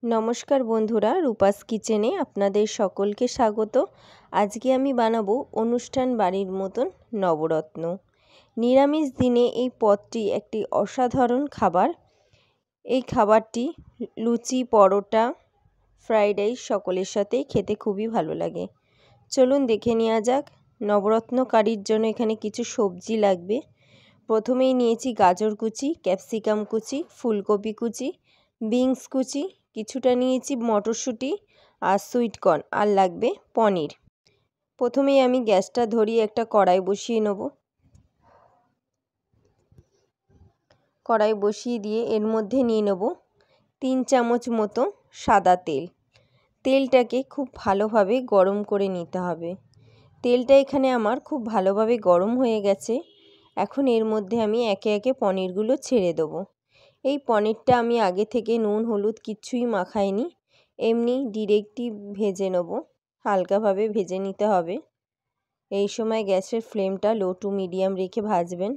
নমস্কার বন্ধুরা, রূপাস কিচেনে আপনাদের সকলকে স্বাগত। আজকে আমি বানাবো অনুষ্ঠান বাড়ির মতন নবরত্ন। নিরামিষ দিনে এই পদটি একটি অসাধারণ খাবার। এই খাবারটি লুচি, পরোটা, ফ্রাইড রাইস সকলের সাথেই খেতে খুবই ভালো লাগে। চলুন দেখে নেওয়া যাক। নবরত্ন কারির জন্য এখানে কিছু সবজি লাগবে। প্রথমেই নিয়েছি গাজর কুচি, ক্যাপসিকাম কুচি, ফুলকপি কুচি, বিনস কুচি, কিছুটা নিয়েছি মটরশুঁটি আর সুইট কর্ন, আর লাগবে পনির। প্রথমেই আমি গ্যাসটা ধরিয়ে একটা কড়াই বসিয়ে নেব। কড়াই বসিয়ে দিয়ে এর মধ্যে নিয়ে নেব 3 চামচ মতো সাদা তেল। তেলটাকে খুব ভালোভাবে গরম করে নিতে হবে। তেলটা এখানে আমার খুব ভালোভাবে গরম হয়ে গেছে। এখন এর মধ্যে আমি একে একে পনিরগুলো ছেড়ে দেবো। এই পনিরটা আমি আগে থেকে নুন হলুদ কিচ্ছুই মাখাইনি, এমনি ডিরেক্টই ভেজে নেব। হালকাভাবে ভেজে নিতে হবে। এই সময় গ্যাসের ফ্লেমটা লো টু মিডিয়াম রেখে ভাজবেন।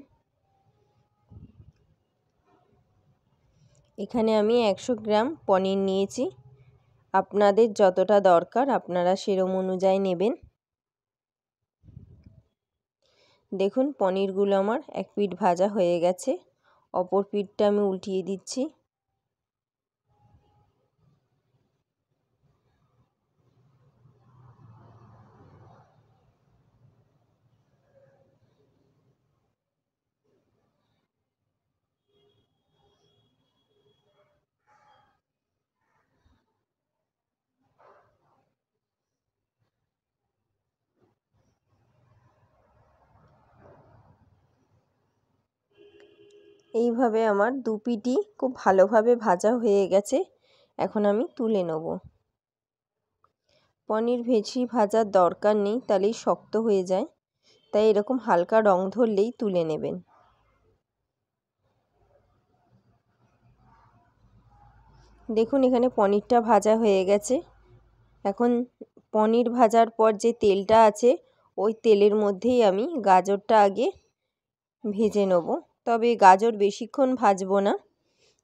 এখানে আমি 100 গ্রাম পনির নিয়েছি। আপনাদের যতটা দরকার আপনারা সেরকম অনুযায়ী নেবেন। দেখুন পনিরগুলো আমার এক পিঠ ভাজা হয়ে গেছে। অপর পিঠটা আমি উল্টিয়ে দিচ্ছি। এইভাবে আমার দু পিঠই খুব ভালোভাবে ভাজা হয়ে গেছে। এখন আমি তুলে নেব। পনির বেশি ভাজার দরকার নেই, তাহলেই শক্ত হয়ে যায়। তাই এরকম হালকা রং ধরলেই তুলে নেবেন। দেখুন এখানে পনিরটা ভাজা হয়ে গেছে। এখন পনির ভাজার পর যে তেলটা আছে ওই তেলের মধ্যেই আমি গাজরটা আগে ভেজে নেব। তবে গাজর বেশিক্ষণ ভাজবো না,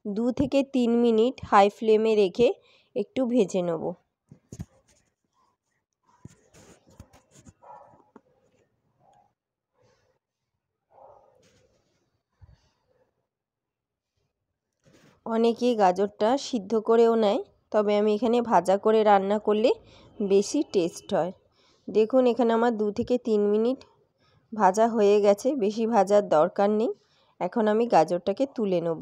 2 থেকে 3 মিনিট হাই ফ্লেমে রেখে একটু ভেজে নেব। অনেকেই গাজরটা সিদ্ধ করেও নেয়, তবে আমি এখানে ভাজা করে রান্না করলে বেশি টেস্ট হয়। দেখুন এখানে আমার 2 থেকে 3 মিনিট ভাজা হয়ে গেছে, বেশি ভাজার দরকার নেই। এখন আমি গাজরটাকে তুলে নেব।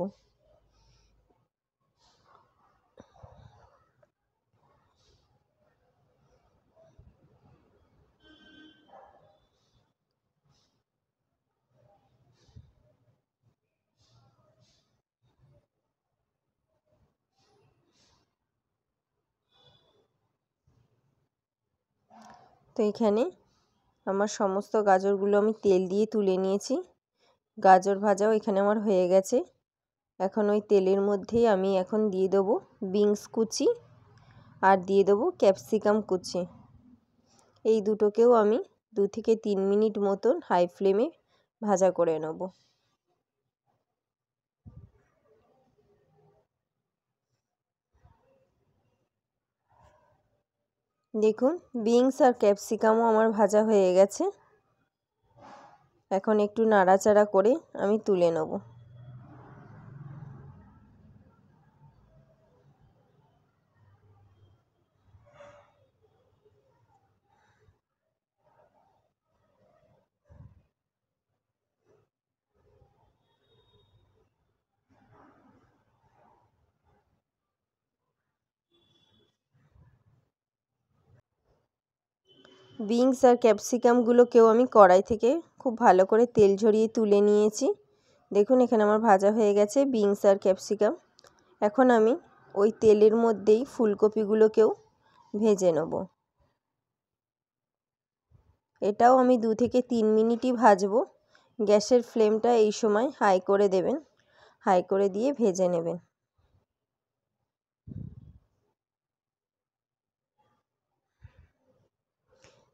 তো এখানে আমার সমস্ত গাজরগুলো আমি তেল দিয়ে তুলে নিয়েছি। গাজর ভাজাও এখানে আমার হয়ে গেছে। এখন ওই তেলের মধ্যেই আমি এখন দিয়ে দেবো বিনস কুচি আর দিয়ে দেবো ক্যাপসিকাম কুচি। এই দুটোকেও আমি 2 থেকে 3 মিনিট মতন হাই ফ্লেমে ভাজা করে নেব। দেখুন বিনস আর ক্যাপসিকামও আমার ভাজা হয়ে গেছে। এখন একটু নাড়াচাড়া করে আমি তুলে নেব। বিনস আর ক্যাপসিকামগুলোকেও আমি কড়াই থেকে খুব ভালো করে তেল ঝরিয়ে তুলে নিয়েছি। দেখুন এখানে আমার ভাজা হয়ে গেছে বিনস আর ক্যাপসিকাম। এখন আমি ওই তেলের মধ্যেই ফুলকপিগুলোকেও ভেজে নেব। এটাও আমি 2 থেকে 3 মিনিটই ভাজবো। গ্যাসের ফ্লেমটা এই সময় হাই করে দেবেন, হাই করে দিয়ে ভেজে নেবেন।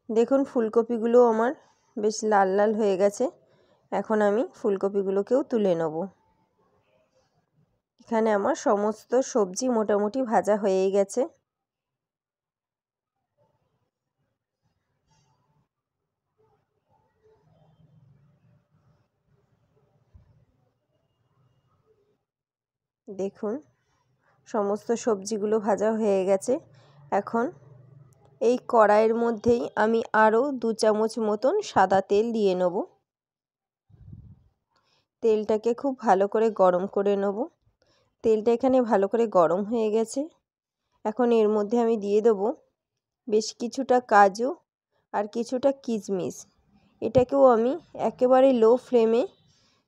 দেখুন ফুলকপিগুলো আমার বেশ লাল লাল হয়ে গেছে। এখন আমি ফুলকপিগুলোকেও তুলে নেব। এখানে আমার সমস্ত সবজি মোটামুটি ভাজা হয়ে গেছে। দেখুন সমস্ত সবজিগুলো ভাজা হয়ে গেছে। এখন এই কড়াইয়ের মধ্যেই আমি আরও 2 চামচ মতন সাদা তেল দিয়ে নেব। তেলটাকে খুব ভালো করে গরম করে নেব। তেলটা এখানে ভালো করে গরম হয়ে গেছে। এখন এর মধ্যে আমি দিয়ে দেব বেশ কিছুটা কাজু আর কিছুটা কিশমিশ। এটাকেও আমি একেবারে লো ফ্লেমে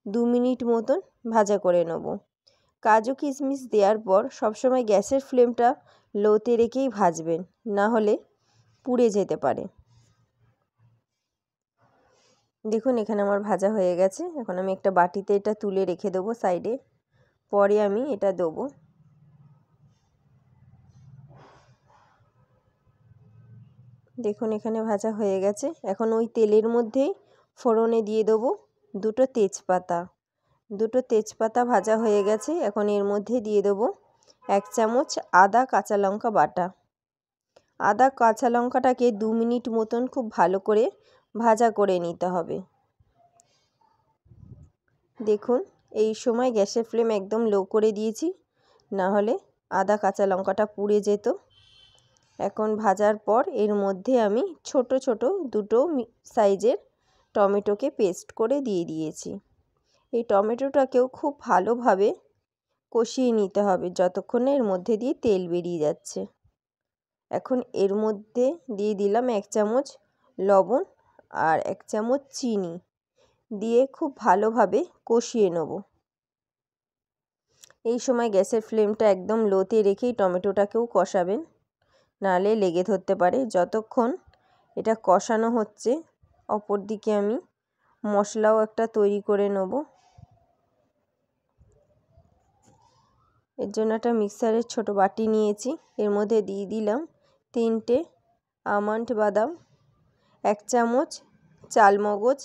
2 মিনিট মতন ভাজা করে নেব। কাজু কিশমিশ দেওয়ার পর সবসময় গ্যাসের ফ্লেমটা লোতে রেখেই ভাজবেন, না হলে পুড়ে যেতে পারে। দেখুন এখানে আমার ভাজা হয়ে গেছে। এখন আমি একটা বাটিতে এটা তুলে রেখে দেবো সাইডে, পরে আমি এটা দেবো। দেখুন এখানে ভাজা হয়ে গেছে। এখন ওই তেলের মধ্যেই ফোড়নে দিয়ে দেবো 2টো তেজপাতা। 2টো তেজপাতা ভাজা হয়ে গেছে। এখন এর মধ্যে দিয়ে দেবো 1 চামচ আদা কাঁচা লঙ্কা বাটা। আদা কাঁচা লঙ্কাটাকে 2 মিনিট মতন খুব ভালো করে ভাজা করে নিতে হবে। দেখুন এই সময় গ্যাসের ফ্লেম একদম লো করে দিয়েছি, না হলে আদা কাঁচা লঙ্কাটা পুড়ে যেত। এখন ভাজার পর এর মধ্যে আমি ছোট ছোট 2টো সাইজের টমেটোকে পেস্ট করে দিয়ে দিয়েছি। এই টমেটোটাকেও খুব ভালোভাবে কষিয়ে নিতে হবে যতক্ষণে এর মধ্যে দিয়ে তেল বেরিয়ে যাচ্ছে। এখন এর মধ্যে দিয়ে দিলাম 1 চামচ লবণ আর 1 চামচ চিনি দিয়ে খুব ভালোভাবে কষিয়ে নেব। এই সময় গ্যাসের ফ্লেমটা একদম লোতে রেখেই টমেটোটাকেও কষাবেন, নাহলে লেগে ধরতে পারে। যতক্ষণ এটা কষানো হচ্ছে অপর দিকে আমি মশলাও একটা তৈরি করে নেব। এর জন্য একটা মিক্সারের ছোট বাটি নিয়েছি। এর মধ্যে দিয়ে দিলাম 3টে আমন্ড বাদাম, 1 চামচ চালমগজ,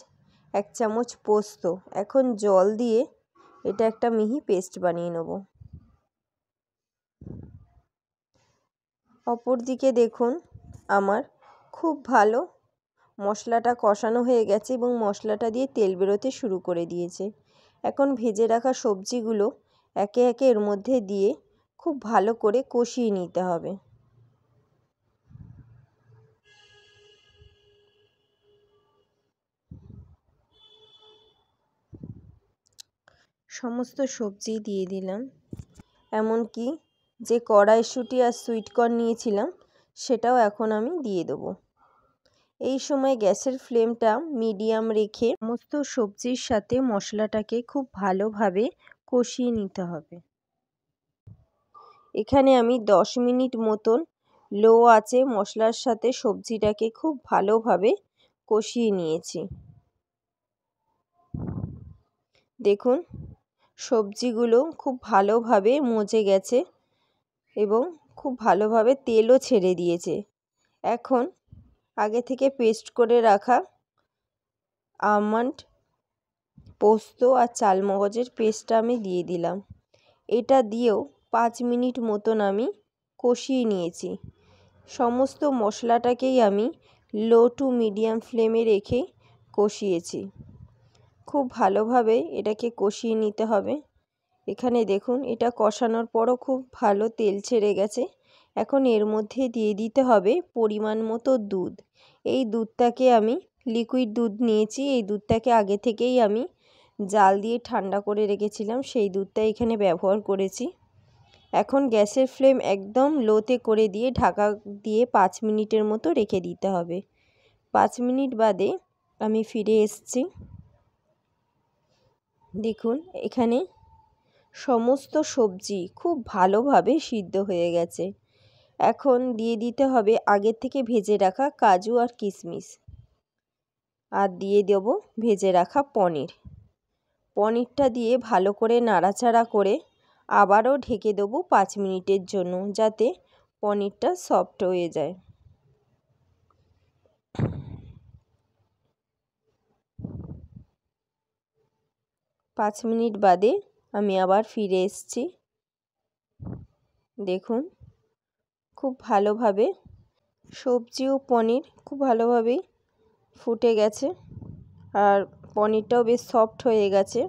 1 চামচ পোস্ত। এখন জল দিয়ে এটা একটা মিহি পেস্ট বানিয়ে নেব। অপর দিকে দেখুন আমার খুব ভালো মশলাটা কষানো হয়ে গেছে এবং মশলাটা দিয়ে তেল বেরোতে শুরু করে দিয়েছে। এখন ভেজে রাখা সবজিগুলো একে একে এর মধ্যে দিয়ে খুব ভালো করে কষিয়ে নিতে হবে। সমস্ত সবজি দিয়ে দিলাম, এমনকি যে কড়াইশুঁটি আর সুইট কর্ন নিয়েছিলাম সেটাও এখন আমি দিয়ে দেবো। এই সময় গ্যাসের ফ্লেমটা মিডিয়াম রেখে সমস্ত সবজির সাথে মশলাটাকে খুব ভালোভাবে কষিয়ে নিতে হবে। এখানে আমি 10 মিনিট মতন লো আঁচে মশলার সাথে সবজিটাকে খুব ভালোভাবে কষিয়ে নিয়েছি। দেখুন সবজিগুলো খুব ভালোভাবে মজে গেছে এবং খুব ভালোভাবে তেলও ছেড়ে দিয়েছে। এখন আগে থেকে পেস্ট করে রাখা আমন্ড, পোস্ত আর চালমগজের পেস্টটা আমি দিয়ে দিলাম। এটা দিয়েও 5 মিনিট মতন আমি কষিয়ে নিয়েছি। সমস্ত মশলাটাকেই আমি লো টু মিডিয়াম ফ্লেমে রেখে কষিয়েছি। খুব ভালোভাবে এটাকে কষিয়ে নিতে হবে। এখানে দেখুন এটা কষানোর পরও খুব ভালো তেল ছেড়ে গেছে। এখন এর মধ্যে দিয়ে দিতে হবে পরিমাণ মতো দুধ। এই দুধটাকে আমি লিকুইড দুধ নিয়েছি। এই দুধটাকে আগে থেকেই আমি জাল দিয়ে ঠান্ডা করে রেখেছিলাম, সেই দুধটা এখানে ব্যবহার করেছি। এখন গ্যাসের ফ্লেম একদম লোতে করে দিয়ে ঢাকা দিয়ে 5 মিনিটের মতো রেখে দিতে হবে। 5 মিনিট বাদে আমি ফিরে এসেছি। দেখুন এখানে সমস্ত সবজি খুব ভালোভাবে সিদ্ধ হয়ে গেছে। এখন দিয়ে দিতে হবে আগের থেকে ভেজে রাখা কাজু আর কিশমিশ, আর দিয়ে দেবো ভেজে রাখা পনির। পনিরটা দিয়ে ভালো করে নাড়াচাড়া করে আবারও ঢেকে দেবো 5 মিনিটের জন্য, যাতে পনিরটা সফট হয়ে যায়। 5 মিনিট বাদে আমি আবার ফিরে এসেছি। দেখুন খুব ভালোভাবে সবজি ও পনির খুব ভালোভাবেই ফুটে গেছে আর পনিরটাও বেশ সফট হয়ে গেছে।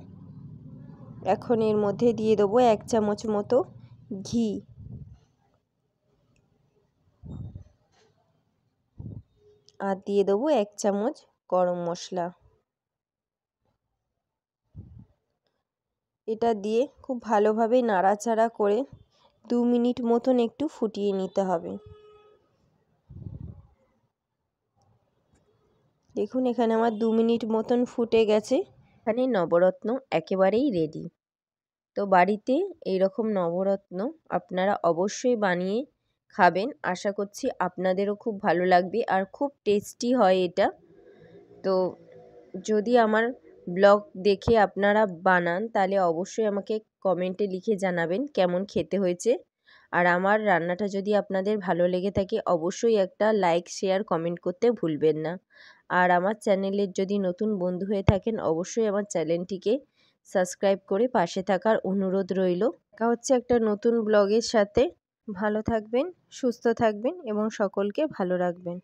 এখন এর মধ্যে দিয়ে দেবো 1 চামচ মতো ঘি। আর দিয়ে দেবো 1 চামচ গরম মশলা। এটা দিয়ে খুব ভালোভাবে নাড়াচাড়া করে 2 মিনিট মতন একটু ফুটিয়ে নিতে হবে। দেখুন এখানে আমার 2 মিনিট মতন ফুটে গেছে। এখানে নবরত্ন একেবারেই রেডি। তো বাড়িতে এইরকম নবরত্ন আপনারা অবশ্যই বানিয়ে খাবেন। আশা করছি আপনাদেরও খুব ভালো লাগবে আর খুব টেস্টি হয় এটা। তো যদি আমার ব্লগ দেখে আপনারা বানান তাহলে অবশ্যই আমাকে কমেন্টে লিখে জানাবেন কেমন খেতে হয়েছে। আর আমার রান্নাটা যদি আপনাদের ভালো লেগে থাকে অবশ্যই একটা লাইক শেয়ার কমেন্ট করতে ভুলবেন না। আর আমার চ্যানেলের যদি নতুন বন্ধু হয়ে থাকেন অবশ্যই আমার চ্যানেলটিকে সাবস্ক্রাইব করে পাশে থাকার অনুরোধ রইল। দেখা হচ্ছে একটা নতুন ব্লগের সাথে। ভালো থাকবেন, সুস্থ থাকবেন এবং সকলকে ভালো রাখবেন।